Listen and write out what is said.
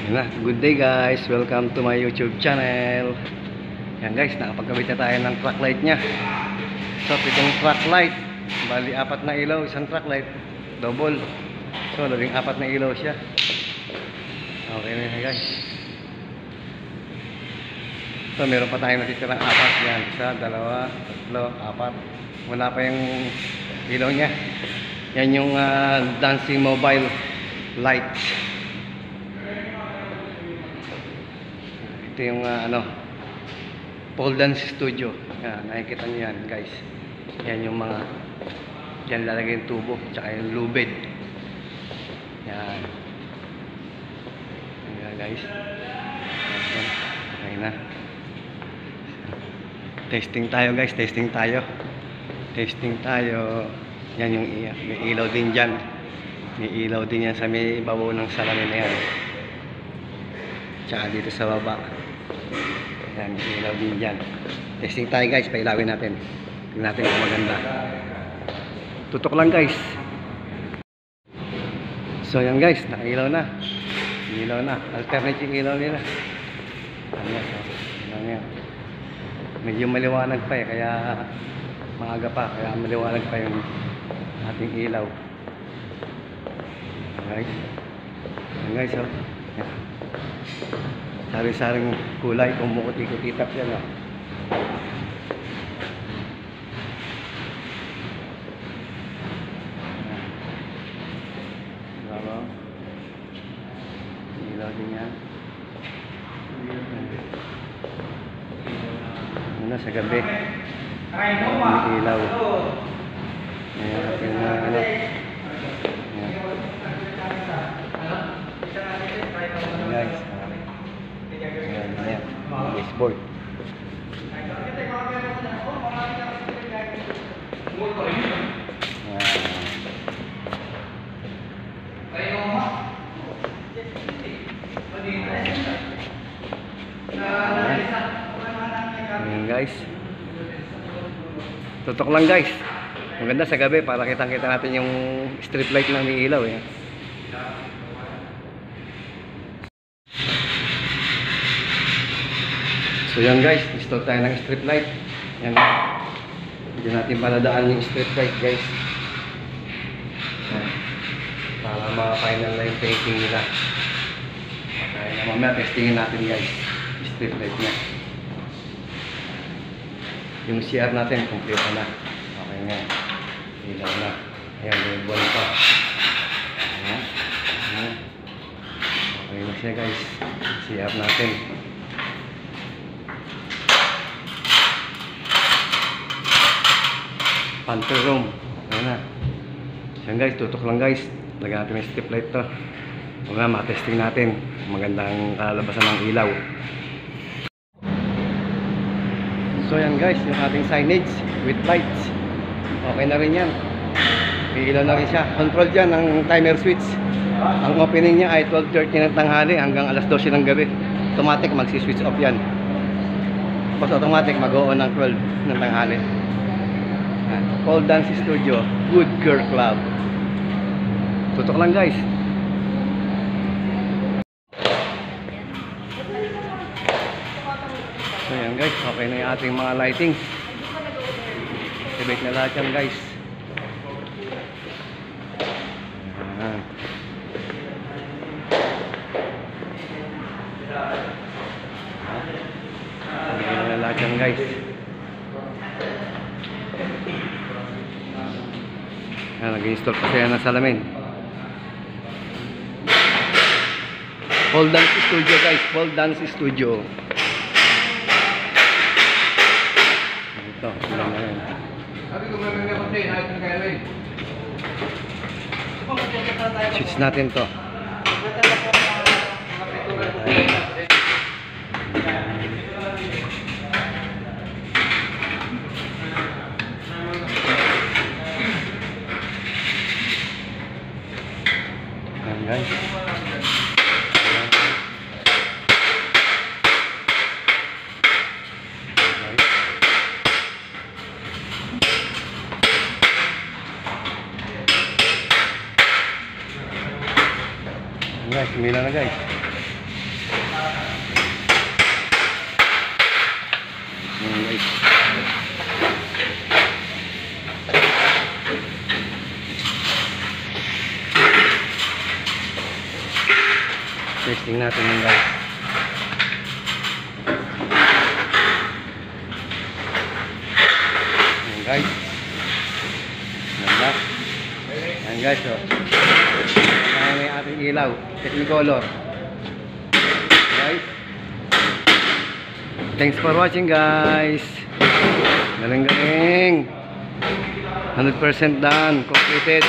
Yun na, good day guys, welcome to my YouTube channel. Yan guys, nakapagkabit na tayo ng truck light nya. So itong truck light, bali apat na ilaw, isang truck light, double. So labing apat na ilaw siya. Okay na yan guys. So meron pa tayong natitirang apat. Yan, isa, dalawa, tatlo, apat. Wala pa yung ilaw nya. Yan yung dancing mobile light. Ito yung pole dance studio. Yan, nakikita nyo yan guys. Yan yung mga yan lalagay yung tubo tsaka yung lubid. Yan. Yan guys. Yan. Okay na. Testing tayo guys, testing tayo. Testing tayo. Yan yung may ilaw din dyan. May ilaw din yan sa may babaw ng salamin na yan. Tsaka dito sa baba. Yan, ilaw din dyan. Testing tayo guys, pailawin natin. Tingnan natin kung maganda. Tutok lang guys. So yan guys, nakailaw na. Ilaw na. Alternate yung ilaw nila. Ayan, so, ilaw niya. Medyo maliwanag pa eh, kaya maaga pa, kaya maliwanag pa yung ating ilaw. Guys. Yan guys, oh. Yan. Sari-saring kulay, kumukuti-kutitap yan, oh. Diba? Ilaw din yan. Ano sa gabi? May ilaw. Ayan, yung ano. Guys, ayan, baseboard. Ayan guys. Tutok lang guys. Maganda sa gabi para kitang-kita natin yung strip light na may ilaw eh. So yan guys, install tayo ng strip light. Yan. Hindi natin paladaan yung strip light guys. Yan. Para ma-final na yung painting nila. Okay, na mamaya testingin natin guys. Strip light niya. Yung CR natin, complete na. Okay nga. Ilaw na. Ayan, may buwan pa. Ayan. Ayan. Okay na siya guys. CR natin. Pantry room. Ayan na. Ayan guys, tutok lang guys. Lagyan natin yung strip light to. Mga matesting natin. Magandang kalalabasan ng ilaw. So yan guys, yung ating signage with lights. Okay na rin yan. May ilaw na rin siya. Control dyan ng timer switch. Ang opening niya ay 12:30 ng tanghali hanggang alas 12 ng gabi. Automatic magsi-switch off yan. Tapos automatic mag-o-on ng 12 ng tanghali. Pole Dance Studio, Good Girl Club. Tutok lang guys. So yan guys, okay na yung ating mga lighting. Activate na lahat yan guys. Ayan. Activate na lahat yan guys. Nag-install pa siya ng salamin. Pole Dance Studio guys, Pole Dance Studio. Ito, ilan na yun. Switch natin to. Guys. Guys, umila na guys. Ayan guys. Testing natin yung guys. Ayan guys. Ganda. Ayan guys, oh. Ayan may ating ilaw. Technicolor. Guys. Thanks for watching guys. Galing-galing. 100% done. Completed.